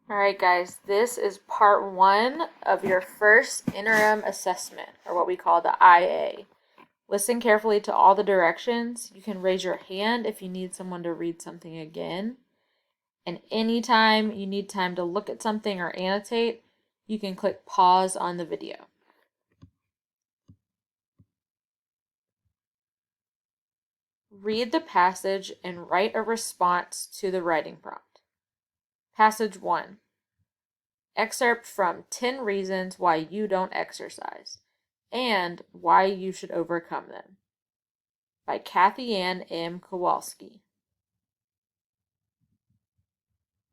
All right, guys, this is part one of your first interim assessment, or what we call the IA. Listen carefully to all the directions. You can raise your hand if you need someone to read something again. And anytime you need time to look at something or annotate, you can click pause on the video. Read the passage and write a response to the writing prompt. Passage 1. Excerpt from 10 Reasons Why You Don't Exercise and Why You Should Overcome Them by Kathy Ann M. Kowalski.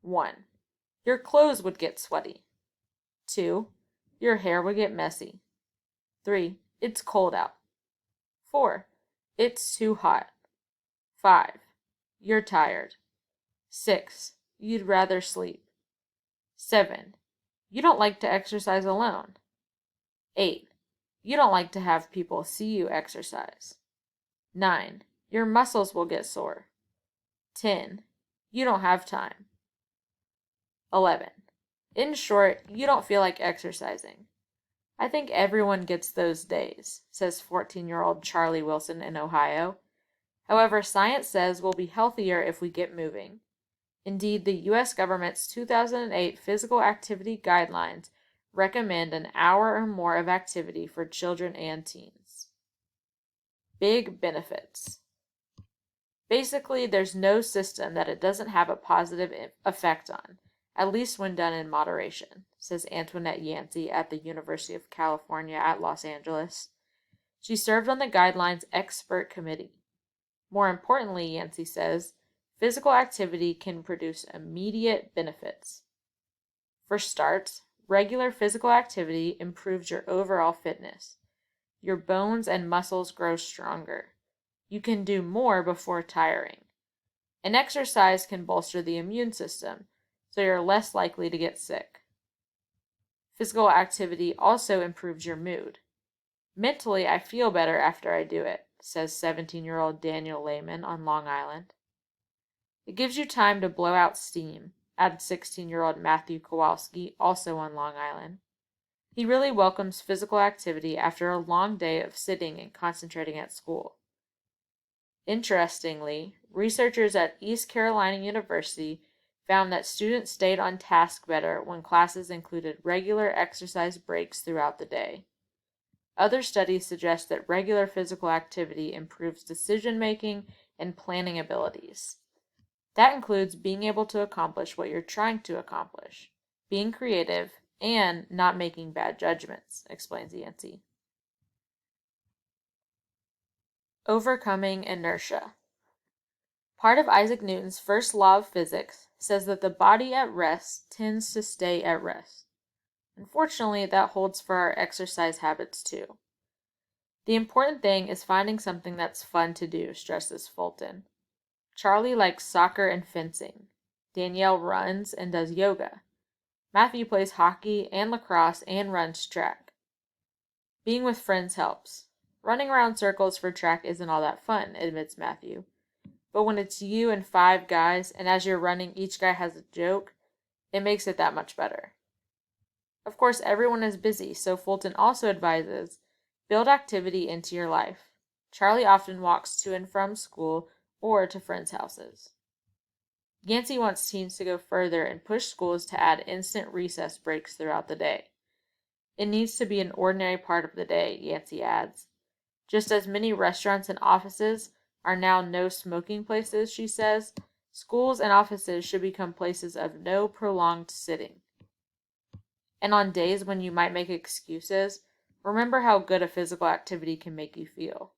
1. Your clothes would get sweaty. 2. Your hair would get messy. 3. It's cold out. 4. It's too hot. 5. You're tired. 6. You'd rather sleep. 7. You don't like to exercise alone. 8. You don't like to have people see you exercise. 9. Your muscles will get sore. 10. You don't have time. 11. In short, you don't feel like exercising. I think everyone gets those days, says 14-year-old Charlie Wilson in Ohio. However, science says we'll be healthier if we get moving. Indeed, the U.S. government's 2008 physical activity guidelines recommend an hour or more of activity for children and teens. Big benefits. Basically, there's no system that it doesn't have a positive effect on, at least when done in moderation, says Antoinette Yancey at the University of California at Los Angeles. She served on the guidelines expert committee. More importantly, Yancey says, physical activity can produce immediate benefits. For starts, regular physical activity improves your overall fitness. Your bones and muscles grow stronger. You can do more before tiring. And exercise can bolster the immune system, so you're less likely to get sick. Physical activity also improves your mood. Mentally, I feel better after I do it, says 17-year-old Daniel Lehman on Long Island. It gives you time to blow out steam, adds 16-year-old Matthew Kowalski, also on Long Island. He really welcomes physical activity after a long day of sitting and concentrating at school. Interestingly, researchers at East Carolina University found that students stayed on task better when classes included regular exercise breaks throughout the day. Other studies suggest that regular physical activity improves decision-making and planning abilities. That includes being able to accomplish what you're trying to accomplish, being creative, and not making bad judgments, explains Yancey. Overcoming inertia. Part of Isaac Newton's first law of physics says that the body at rest tends to stay at rest. Unfortunately, that holds for our exercise habits too. The important thing is finding something that's fun to do, stresses Fulton. Charlie likes soccer and fencing. Danielle runs and does yoga. Matthew plays hockey and lacrosse and runs track. Being with friends helps. Running around circles for track isn't all that fun, admits Matthew. But when it's you and 5 guys, and as you're running, each guy has a joke, it makes it that much better. Of course, everyone is busy, so Fulton also advises, build activity into your life. Charlie often walks to and from school or to friends' houses. Yancey wants teens to go further and push schools to add instant recess breaks throughout the day. It needs to be an ordinary part of the day, Yancey adds. Just as many restaurants and offices are now no smoking places, she says, schools and offices should become places of no prolonged sitting. And on days when you might make excuses, remember how good a physical activity can make you feel.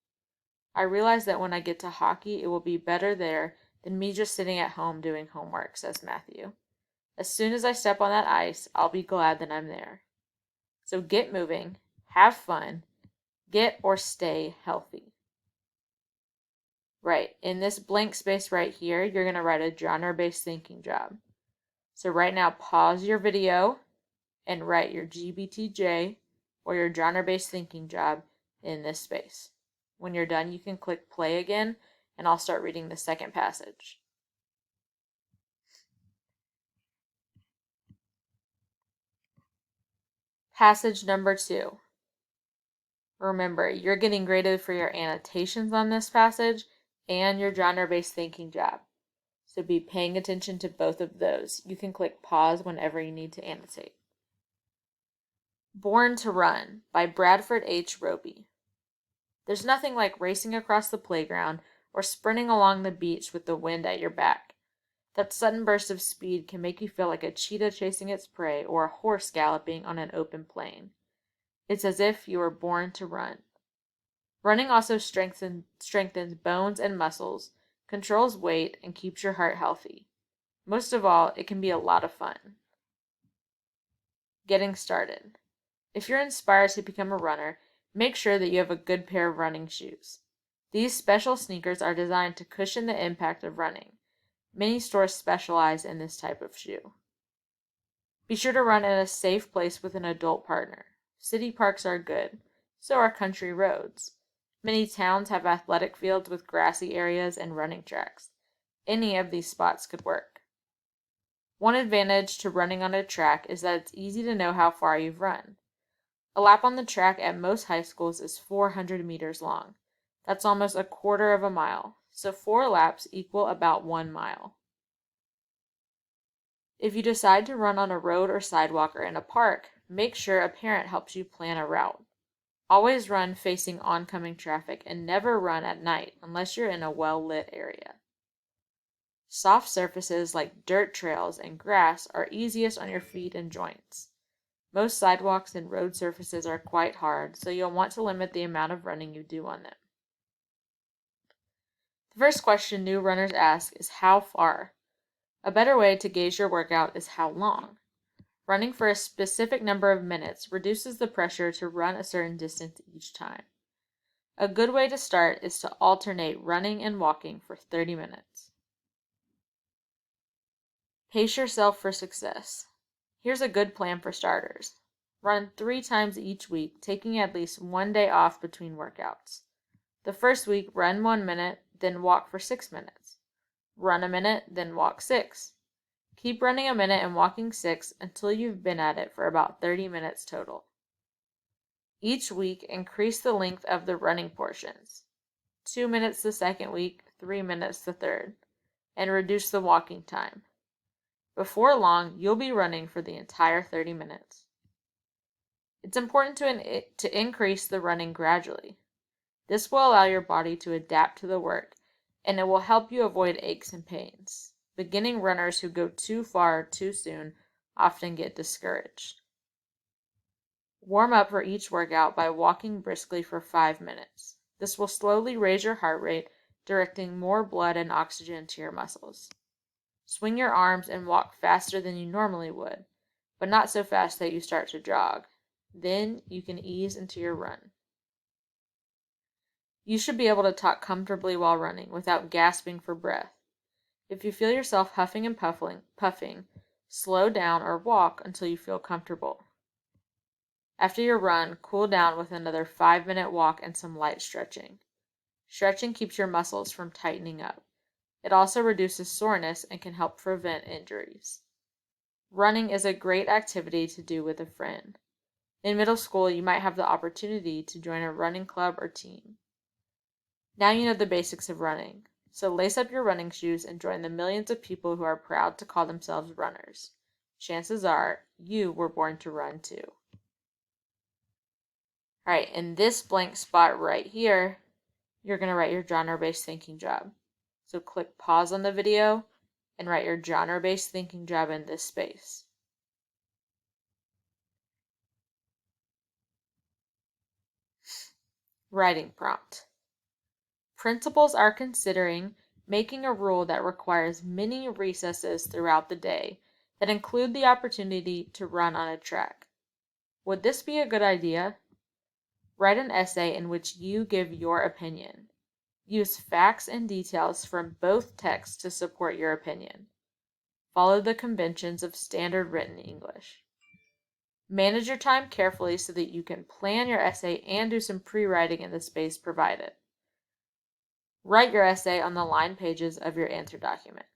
I realize that when I get to hockey, it will be better there than me just sitting at home doing homework, says Matthew. As soon as I step on that ice, I'll be glad that I'm there. So get moving, have fun, get or stay healthy. Right, in this blank space right here, you're going to write a genre-based thinking job. So right now, pause your video and write your GBTJ or your genre-based thinking job in this space. When you're done, you can click play again, and I'll start reading the second passage. Passage number 2. Remember, you're getting graded for your annotations on this passage and your genre-based thinking job. So be paying attention to both of those. You can click pause whenever you need to annotate. Born to Run by Bradford H. Roby. There's nothing like racing across the playground or sprinting along the beach with the wind at your back. That sudden burst of speed can make you feel like a cheetah chasing its prey or a horse galloping on an open plain. It's as if you were born to run. Running also strengthens bones and muscles, controls weight, and keeps your heart healthy. Most of all, it can be a lot of fun. Getting started. If you're inspired to become a runner, make sure that you have a good pair of running shoes. These special sneakers are designed to cushion the impact of running. Many stores specialize in this type of shoe. Be sure to run in a safe place with an adult partner. City parks are good, so are country roads. Many towns have athletic fields with grassy areas and running tracks. Any of these spots could work. One advantage to running on a track is that it's easy to know how far you've run. A lap on the track at most high schools is 400 meters long. That's almost a quarter of a mile, so 4 laps equal about 1 mile. If you decide to run on a road or sidewalk or in a park, make sure a parent helps you plan a route. Always run facing oncoming traffic and never run at night unless you're in a well-lit area. Soft surfaces like dirt trails and grass are easiest on your feet and joints. Most sidewalks and road surfaces are quite hard, so you'll want to limit the amount of running you do on them. The first question new runners ask is how far? A better way to gauge your workout is how long. Running for a specific number of minutes reduces the pressure to run a certain distance each time. A good way to start is to alternate running and walking for 30 minutes. Pace yourself for success. Here's a good plan for starters. Run 3 times each week, taking at least 1 day off between workouts. The first week, run 1 minute, then walk for 6 minutes. Run a minute, then walk 6. Keep running a minute and walking 6 until you've been at it for about 30 minutes total. Each week, increase the length of the running portions. 2 minutes the second week, 3 minutes the third, and reduce the walking time. Before long, you'll be running for the entire 30 minutes. It's important to increase the running gradually. This will allow your body to adapt to the work, and it will help you avoid aches and pains. Beginning runners who go too far too soon often get discouraged. Warm up for each workout by walking briskly for 5 minutes. This will slowly raise your heart rate, directing more blood and oxygen to your muscles. Swing your arms and walk faster than you normally would, but not so fast that you start to jog. Then you can ease into your run. You should be able to talk comfortably while running without gasping for breath. If you feel yourself huffing and puffing, slow down or walk until you feel comfortable. After your run, cool down with another 5-minute walk and some light stretching. Stretching keeps your muscles from tightening up. It also reduces soreness and can help prevent injuries. Running is a great activity to do with a friend. In middle school, you might have the opportunity to join a running club or team. Now you know the basics of running, so lace up your running shoes and join the millions of people who are proud to call themselves runners. Chances are, you were born to run too. Alright, in this blank spot right here, you're going to write your genre-based thinking job. So click pause on the video and write your genre-based thinking job in this space. Writing prompt. Principals are considering making a rule that requires many recesses throughout the day that include the opportunity to run on a track. Would this be a good idea? Write an essay in which you give your opinion. Use facts and details from both texts to support your opinion. Follow the conventions of standard written English. Manage your time carefully so that you can plan your essay and do some pre-writing in the space provided. Write your essay on the line pages of your answer document.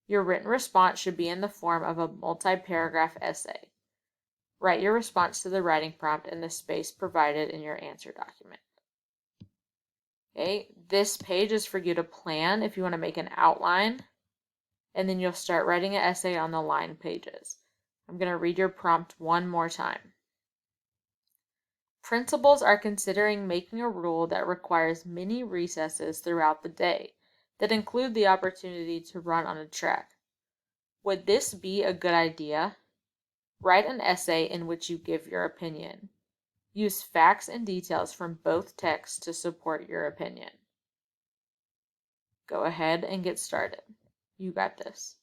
Your written response should be in the form of a multi-paragraph essay. Write your response to the writing prompt in the space provided in your answer document. Okay, this page is for you to plan if you want to make an outline, and then you'll start writing an essay on the line pages. I'm going to read your prompt one more time. Principals are considering making a rule that requires mini recesses throughout the day that include the opportunity to run on a track. Would this be a good idea? Write an essay in which you give your opinion. Use facts and details from both texts to support your opinion. Go ahead and get started. You got this.